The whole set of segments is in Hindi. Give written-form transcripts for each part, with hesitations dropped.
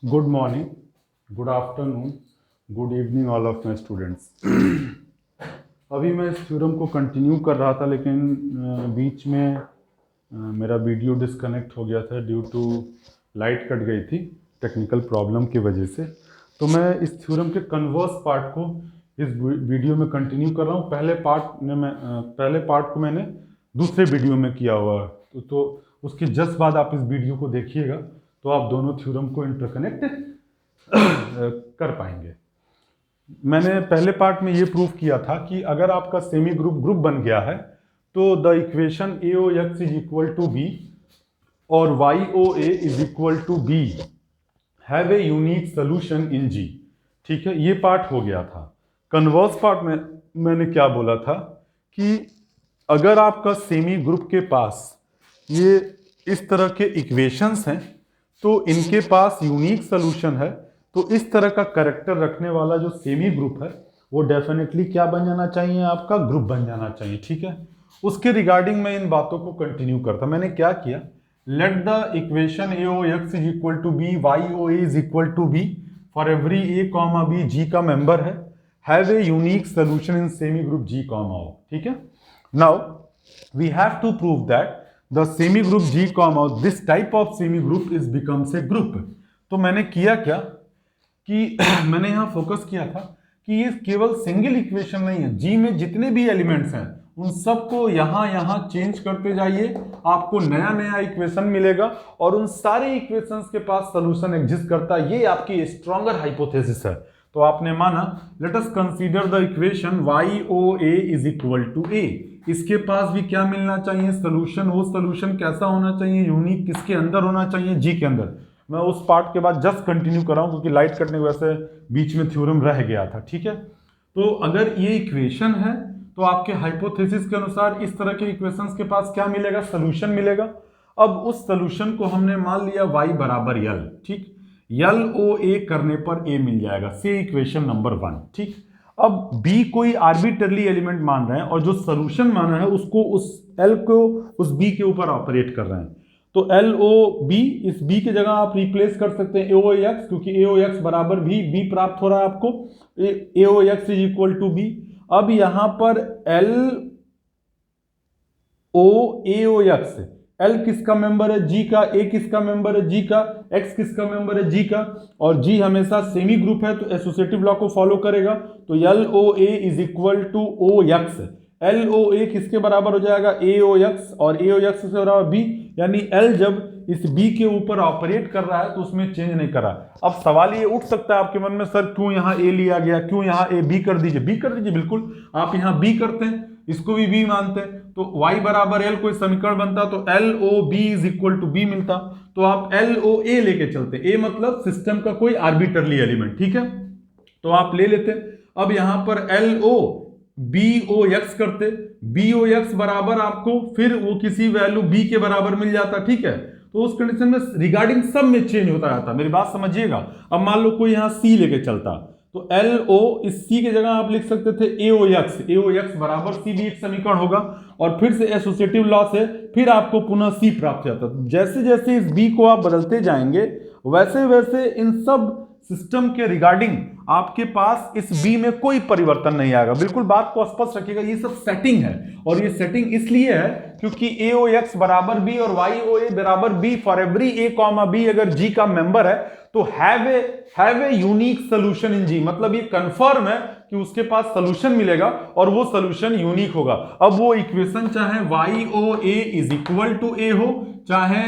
Good morning, good afternoon, good evening all of my students. अभी मैं इस थ्योरम को कंटिन्यू कर रहा था, लेकिन बीच में मेरा वीडियो डिस्कनेक्ट हो गया था ड्यू टू लाइट कट गई थी टेक्निकल प्रॉब्लम की वजह से। तो मैं इस थ्योरम के कन्वर्स पार्ट को इस वीडियो में कंटिन्यू कर रहा हूँ। पहले पार्ट को मैंने दूसरे वीडियो में किया हुआ है, तो उसके जस्ट बाद आप इस वीडियो को देखिएगा तो आप दोनों थ्योरम को इंटरकनेक्ट कर पाएंगे। मैंने पहले पार्ट में ये प्रूव किया था कि अगर आपका सेमी ग्रुप बन गया है तो the equation AOX is equal to B और YOA is equal to B have a unique solution in G। ठीक है, ये पार्ट हो गया था। कन्वर्स पार्ट में मैंने क्या बोला था कि अगर आपका सेमी ग्रुप के पास ये इस तरह के इक्वेशंस हैं तो इनके पास यूनिक सोल्यूशन है, तो इस तरह का कैरेक्टर रखने वाला जो सेमी ग्रुप है वो डेफिनेटली क्या बन जाना चाहिए, आपका ग्रुप बन जाना चाहिए। ठीक है, उसके रिगार्डिंग मैं इन बातों को कंटिन्यू करता। मैंने क्या किया, let the equation AOX is equal to B, YOA is equal to B for every A comma B G का मेंबर है, have a unique solution in semi group G comma O। ठीक है, now we have to prove that the semi group G comma this type of semi group is becomes a group. तो मैंने किया क्या कि मैंने यहां फोकस किया था कि ये केवल सिंगल इक्वेशन नहीं है, G में जितने भी एलिमेंट्स हैं उन सबको यहां चेंज करते जाइए, आपको नया नया इक्वेशन मिलेगा और उन सारे इक्वेशंस के पास सॉल्यूशन एग्जिस्ट करता है। ये आपकी स्ट्रॉन्गर हाइपोथेसिस है। तो आपने माना let us consider the equation YOA is equal to A। इसके पास भी क्या मिलना चाहिए, सोल्यूशन। वो सोल्यूशन कैसा होना चाहिए, यूनिक, किसके अंदर होना चाहिए, G के अंदर। मैं उस पार्ट के बाद जस्ट कंटिन्यू कर रहा हूं क्योंकि लाइट कटने की वजह से बीच में थ्योरम रह गया था। ठीक है, तो अगर ये इक्वेशन है तो आपके हाइपोथेसिस के अनुसार इस तरह के इक्वेशंस के पास क्या मिलेगा, सोल्यूशन मिलेगा। अब उस सोल्यूशन को हमने मान लिया y बराबर L। ठीक, LOA करने पर A मिल जाएगा, से इक्वेशन नंबर 1। ठीक, अब B कोई आर्बिट्ररी एलिमेंट मान रहे हैं और जो सोल्यूशन माना है उसको उस L को उस B के ऊपर ऑपरेट कर रहे हैं। तो LOB, इस B की जगह आप रिप्लेस कर सकते हैं AOX, क्योंकि AOX बराबर भी B प्राप्त हो रहा है आपको, AOX is equal to B। अब यहां पर LOAOX, L किसका मेंबर है, G का, A किसका मेंबर है, G का, X किसका मेंबर है, G का, और G हमेशा सेमी ग्रुप है तो एसोसिएटिव लॉ को फॉलो करेगा। तो LOA is equal to OX। LOA किसके बराबर हो जाएगा, AOX, और AOX से बराबर B, यानी L जब इस B के ऊपर ऑपरेट कर रहा है तो उसमें चेंज नहीं कर रहा। अब सवाल ये उठ सकता है आपके मन में, सर क्यों यहाँ A लिया गया, क्यों यहाँ A, B कर दीजिए। B कर दीजिए, बिल्कुल, आप यहाँ B करते हैं, इसको भी B मानते हैं, तो Y बराबर L कोई समीकरण बनता तो LOB is equal to B मिलता। तो आप LOA लेके चलते, A मतलब सिस्टम का कोई आर्बिट्ररी एलिमेंट। ठीक है, तो आप ले लेते। अब यहां पर LOBOX करते, BOX बराबर आपको फिर वो किसी वैल्यू B के बराबर मिल जाता। ठीक है, तो उस कंडीशन में रिगार्डिंग सब में चेंज होता रहता। मेरी बात समझिएगा। अब मान लो कोई यहां C लेके चलता तो LO, इस C की जगह आप लिख सकते थे AOX बराबर C, भी एक समीकरण होगा, और फिर से एसोसिएटिव लॉ से फिर आपको पुनः C प्राप्त हो जाता। जैसे जैसे इस B को आप बदलते जाएंगे वैसे वैसे इन सब सिस्टम के रिगार्डिंग आपके पास इस B में कोई परिवर्तन नहीं आएगा। बिल्कुल बात को स्पष्ट रखिएगा, ये सब सेटिंग है, और ये सेटिंग इसलिए है क्योंकि AOX बराबर B और YOA बराबर B for every A comma B अगर G का मेंबर है तो have a unique solution in G, मतलब ये कंफर्म है कि उसके पास सोल्यूशन मिलेगा और वो सोल्यूशन यूनिक होगा। अब वो इक्वेशन चाहे YOA is equal to A हो, चाहे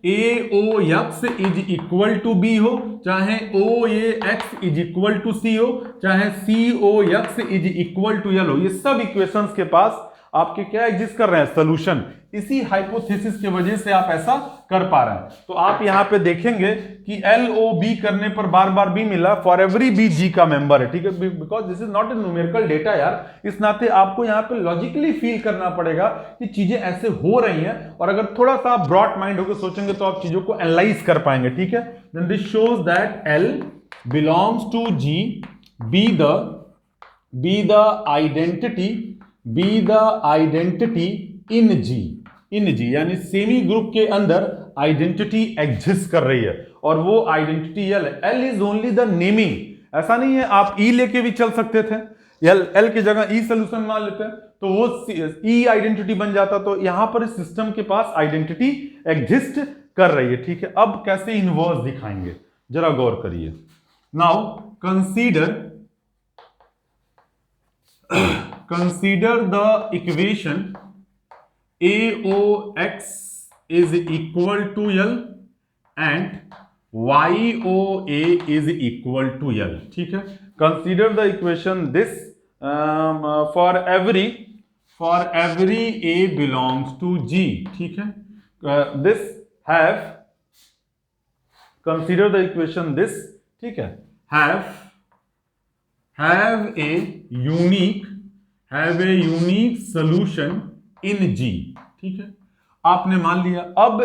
AOX is equal to B हो, चाहे OAX is equal to C हो, चाहे COX is equal to L हो, ये सब इक्वेशंस के पास आपके क्या एग्जिस्ट कर रहे हैं, सोल्यूशन। इसी हाइपोथेसिस की वजह से आप ऐसा कर पा रहे हैं। तो आप यहां पे देखेंगे कि LOB करने पर बार बार B मिला, फॉर एवरी B G का मेंबर है। ठीक है, because this is not a numerical data यार, इस नाते आपको यहां पे लॉजिकली फील करना पड़ेगा कि चीजें ऐसे हो रही हैं, और अगर थोड़ा सा आप ब्रॉड माइंड होकर सोचेंगे तो आप चीजों को एनालाइज कर पाएंगे। ठीक है, then this shows that L belongs to G, be the identity in G, यानी सेमी ग्रुप के अंदर आइडेंटिटी एग्जिस्ट कर रही है और वो आइडेंटिटी एल है। L is only the naming, ऐसा नहीं है आप ई लेके भी चल सकते थे, एल की जगह ई सोल्यूशन मान लेते हैं तो वो ई आइडेंटिटी बन जाता। तो यहां पर इस सिस्टम के पास आइडेंटिटी एग्जिस्ट कर रही है, ठीक है। अब कैसे इनवर्स दिखाएंगे जरा गौर करिए। Now consider the equation AOX is equal to L and YOA is equal to L, ठीक है। Consider the equation this for every A belongs to G, ठीक है। This have consider the equation this, ठीक है, have a unique solution in G, ठीक है। आपने मान लिया, अब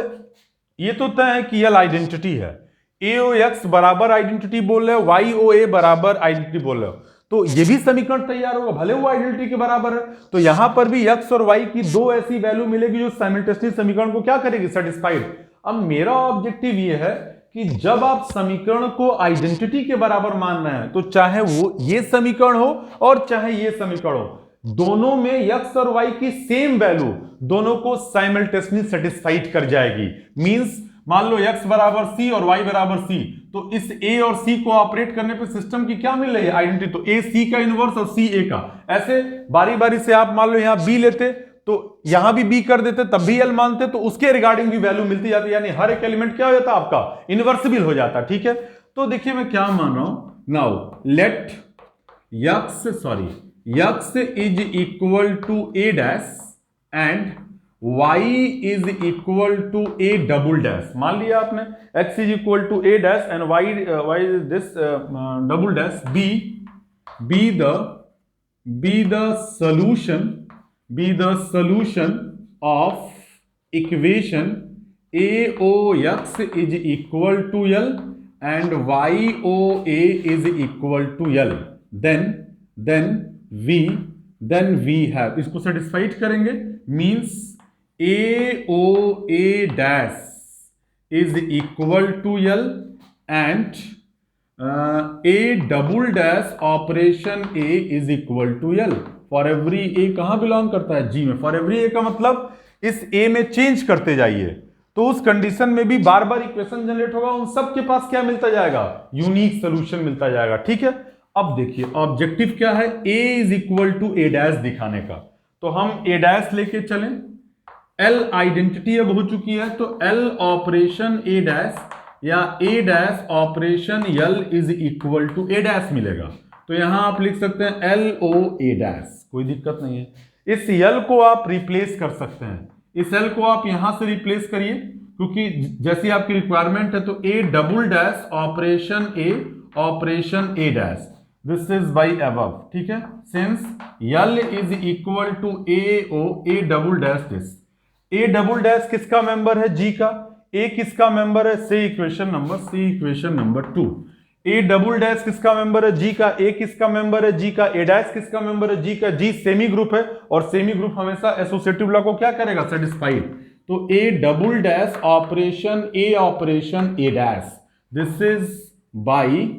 ये तो तय है कि L आइडेंटिटी है, AOX बराबर आइडेंटिटी बोल रहे हो, YOA बराबर आइडेंटिटी बोल रहे हो, तो ये भी समीकरण तैयार होगा, भले वो आइडेंटिटी के बराबर है। तो यहां पर भी X और Y की दो ऐसी वैल्यू मिलेगी जो साइमल्टेनियसली समीकरण को क्या करेगी, सेटिस्फाइड। अब मेरा ऑब्जेक्टिव ये है कि जब आप समीकरण को आइडेंटिटी के बराबर मान रहे हैं तो चाहे वो ये समीकरण हो और चाहे ये समीकरण हो, दोनों में x और y की सेम वैल्यू दोनों को साइमल्टेनियसली सेटिस्फाइड कर जाएगी। मींस मान लो x बराबर c और y बराबर c, तो इस a और c को ऑपरेट करने पे सिस्टम की क्या मिल रही है, आइडेंटिटी। तो a c का इनवर्स और c a का, ऐसे बारी बारी से आप मान लो यहां b लेते तो यहां भी b कर देते, तब भी l मानते तो उसके रिगार्डिंग भी वैल्यू मिलती जाती, यानी हर एक एलिमेंट क्या हो जाता आपका, इनवर्सिबल हो जाता, ठीक है। तो देखिए मैं क्या मान रहा हूं, now let x is equal to a dash and y is equal to a double dash। मान लिया आपने x is equal to a dash and y is this double dash be the solution of equation AOX is equal to L and YOA is equal to L, then we have, इसको सेटिस्फाइड करेंगे, means AOA dash is equal to L and A double dash operation A is equal to L। For every A कहां बिलोंग करता है, G में। फॉर एवरी A का मतलब इस A में चेंज करते जाइए, तो उस कंडीशन में भी बार बार इक्वेशन जनरेट होगा, उन सब के पास क्या मिलता जाएगा, यूनिक सोल्यूशन मिलता जाएगा, ठीक है। अब देखिए ऑब्जेक्टिव क्या है, a is equal to a dash दिखाने का, तो हम a डैश लेके चलें, L आइडेंटिटी अब हो चुकी है, तो L ऑपरेशन a डैश या a dash operation L is equal to a dash मिलेगा। तो यहां आप लिख सकते हैं LOA डैश, कोई दिक्कत नहीं है। इस L को आप रिप्लेस कर सकते हैं, इस L को आप यहां से रिप्लेस करिए, क्योंकि जैसी आपकी रिक्वायरमेंट है, तो a double dash operation a dash, this is by above, ठीक है। Since L is equal to A double dash this, A double dash किसका मेंबर है, G का, A किसका मेंबर है, से equation number 2। A double dash किसका मेंबर है, G का, A किसका मेंबर है, G का, A डैश किसका मेंबर है, G का, G सेमी ग्रुप है और सेमी ग्रुप हमेशा एसोसिएटिव लॉ को क्या करेगा, सेटिस्फाइड। तो A double dash operation A dash, this is by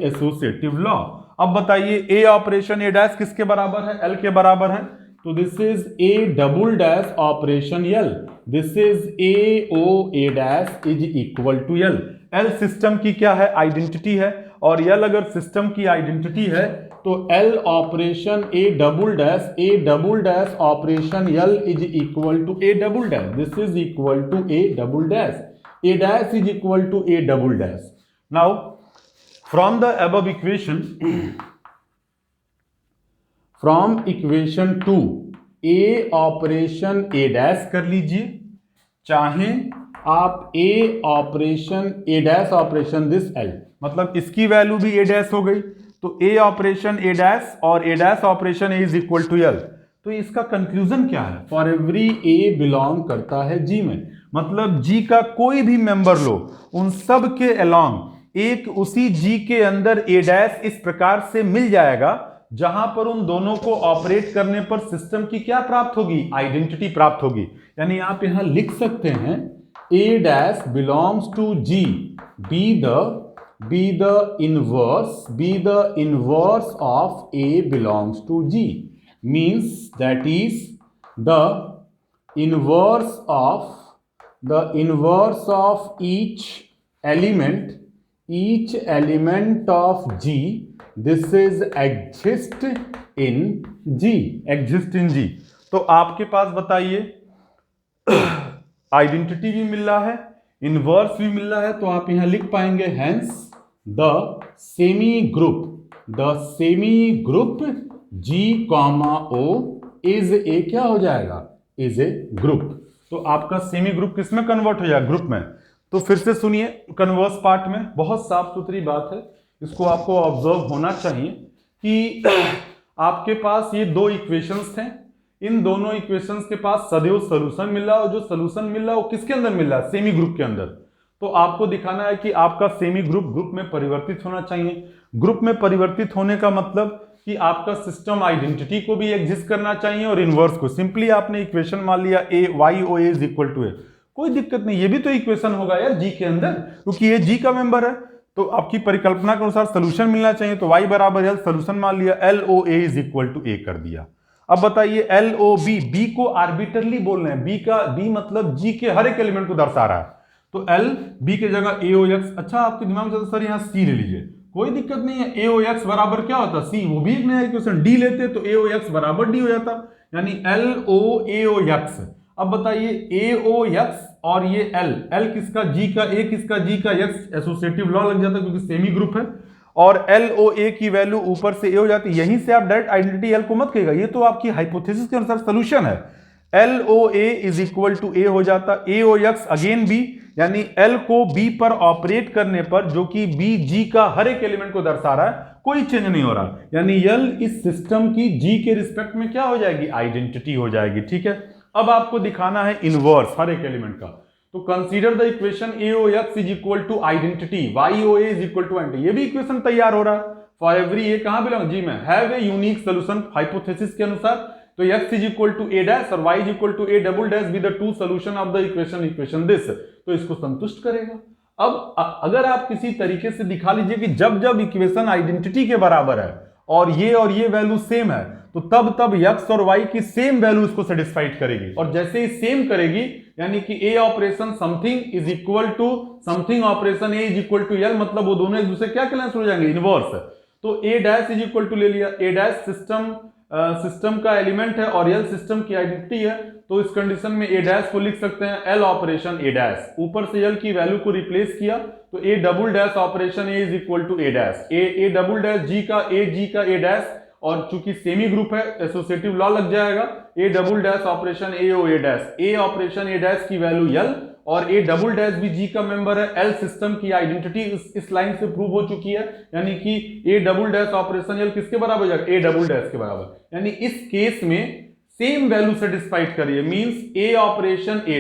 associative law. अब बताइए A ऑपरेशन A डैश किसके बराबर है, L के बराबर है, तो this is A double dash operation L, this is AOA dash is equal to L। L system की क्या है, आइडेंटिटी है, और L अगर सिस्टम की आइडेंटिटी है तो L operation A double dash operation L is equal to A double dash, this is equal to A double dash, A dash is equal to A double dash. Now, from the above equation, from equation 2, A operation A dash कर लीजिए, चाहे आप A operation A dash operation this L, मतलब इसकी वैल्यू भी A डैश हो गई, तो A ऑपरेशन A डैश और A dash operation A is equal to L। तो इसका कंक्लूजन क्या है, फॉर एवरी A बिलोंग करता है G में, मतलब G का कोई भी मेंबर लो, उन सब के अलोंग एक उसी G के अंदर A डैश इस प्रकार से मिल जाएगा जहां पर उन दोनों को ऑपरेट करने पर सिस्टम की क्या प्राप्त होगी, आइडेंटिटी प्राप्त होगी। यानी आप यहां लिख सकते हैं A dash belongs to G be the inverse of A belongs to G, means that is the inverse of each element of G, this is exist in G। तो आपके पास बताइए आइडेंटिटी भी मिल रहा है, इनवर्स भी मिल रहा है, तो आप यहां लिख पाएंगे hence the semi group G, O is a क्या हो जाएगा, इज ए ग्रुप। तो आपका सेमी ग्रुप किस में कन्वर्ट हो जाएगा, ग्रुप में। तो फिर से सुनिए कन्वर्स पार्ट में, बहुत साफ सुथरी बात है, इसको आपको ऑब्जर्व होना चाहिए कि आपके पास ये दो इक्वेशंस थे, इन दोनों इक्वेशंस के पास सदैव सॉल्यूशन मिल रहा है, और जो सॉल्यूशन मिल रहा है वो किसके अंदर मिल रहा है, सेमी ग्रुप के अंदर। तो आपको दिखाना है कि आपका सेमी ग्रुप में परिवर्तित होना चाहिए। ग्रुप में परिवर्तित होने का मतलब कि आपका सिस्टम आइडेंटिटी को भी एग्जिस्ट करना चाहिए और इनवर्स को। सिंपली आपने इक्वेशन मान लिया A Y O A is equal to A, कोई दिक्कत नहीं, ये भी तो इक्वेशन होगा यार जी के अंदर, क्योंकि ये जी का मेंबर है। तो आपकी परिकल्पना के अनुसार सोल्यूशन मिलना चाहिए, तो y बराबर एल, सोल्यूशन मान लिया L O A is equal to A कर दिया। अब बताइए एल ओ बी, बी को आर्बिटरली बोल रहे हैं, बी मतलब जी के हर एक एलिमेंट को दर्शा रहा है, तो एल बी के जगह ए ओ एक्स। अच्छा आपके दिमाग में सर यहाँ सी ले लीजिए, कोई दिक्कत नहीं है, ए ओ एक्स बराबर क्या होता है सी, वो भी एक नया इक्वेशन, डी लेते तो ए ओ एक्स बराबर डी हो जाता, यानी एल ओ ए ओ एक्स। अब बताइए ए ओ एक्स और ये एल किसका, जी का, ए किसका, जी का, एक्स एसोसिएटिव लॉ लग जाता है क्योंकि सेमी ग्रुप है, और एल ओ ए की वैल्यू ऊपर से ए हो जाती है। यहीं से आप डायरेक्ट आइडेंटिटी एल को मत कहेगा, ये तो आपकी हाइपोथेसिस के अनुसार सोल्यूशन है। L O A is equal to A हो जाता, A O X again B, यानी एल को बी पर ऑपरेट करने पर, जो कि बी जी का हर एक एलिमेंट को दर्शा रहा है, कोई चेंज नहीं हो रहा, यानी एल इस सिस्टम की जी के रिस्पेक्ट में क्या हो जाएगी, आइडेंटिटी हो जाएगी। ठीक है, अब आपको दिखाना है इनवर्स हर एक एलिमेंट का, तो consider the equation A O X is equal to identity Y O A is equal to anti, ये भी इक्वेशन तैयार हो रहा है फॉर एवरी ए कहां बिलोंग, जी में, have a unique solution hypothesis के अनुसार। तो x is equal to A dash और y is equal to A double dash be the two solution of the equation this, तो इसको संतुष्ट करेगा। अब अगर आप किसी तरीके से दिखा लीजिए कि जब जब इक्वेशन आइडेंटिटी के बराबर है और ये वैल्यू सेम है, तो तब x और y की सेम वैल्यू इसको सेटिस्फाइड करेगी, और जैसे ही सेम करेगी यानी कि a operation something is equal to something operation a is equal to l, मतलब वो दोनों एक दूसरे क्या कहलाने हो जाएंगे, इनवर्स। तो a dash is equal to ले लिया, a डैश सिस्टम का एलिमेंट है और एल सिस्टम की आइडेंटिटी है, तो इस कंडीशन में ए डैश को लिख सकते हैं एल ऑपरेशन ए डैश, ऊपर से एल की वैल्यू को रिप्लेस किया तो A double dash operation A is equal to A dash, A double dash G का ए डैश, और चूंकि सेमी ग्रुप है एसोसिएटिव लॉ लग जाएगा, A double dash operation A O A dash, A operation A dash की वैल्यू एल, और ए डबल डैश भी जी का मेंबर है, एल सिस्टम की आइडेंटिटी इस लाइन से प्रूव हो चुकी है, यानी कि A double dash operation L किसके बराबर हो जाएगा, ए डबल डैश के बराबर, यानी इस केस में सेम वैल्यू सेटिस्फाइड करिए, means A operation A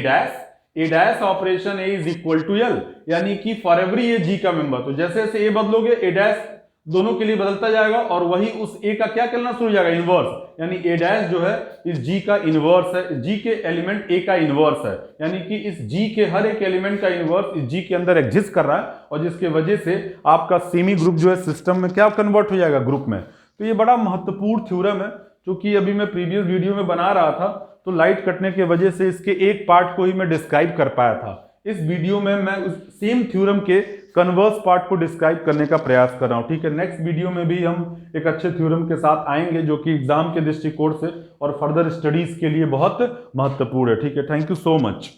dash operation A is equal to L, यानी कि फॉर एवरी ए जी का मेंबर, तो जैसे जैसे ए बदलोगे ए डैश दोनों के लिए बदलता जाएगा और वही उस ए का क्या करना शुरू हो जाएगा, इनवर्स, यानी ए डैश जो है इस जी का इनवर्स है, जी के एलिमेंट ए का इनवर्स है, यानी कि इस जी के हर एक एलिमेंट का इनवर्स इस जी के अंदर एग्जिस्ट कर रहा है, और जिसके वजह से आपका सेमी ग्रुप जो है सिस्टम में क्या कन्वर्ट हो जाएगा, ग्रुप में। तो ये बड़ा महत्वपूर्ण थ्योरम है, क्योंकि अभी मैं प्रीवियस वीडियो में बना रहा था तो लाइट कटने की वजह से इसके एक पार्ट को ही मैं डिस्क्राइब कर पाया था। इस वीडियो में मैं उस सेम थ्योरम के कन्वर्स पार्ट को डिस्क्राइब करने का प्रयास कर रहा हूं। ठीक है, नेक्स्ट वीडियो में भी हम एक अच्छे थ्योरम के साथ आएंगे जो कि एग्जाम के दृष्टिकोण से और फर्दर स्टडीज के लिए बहुत महत्वपूर्ण है। ठीक है, थैंक यू सो मच।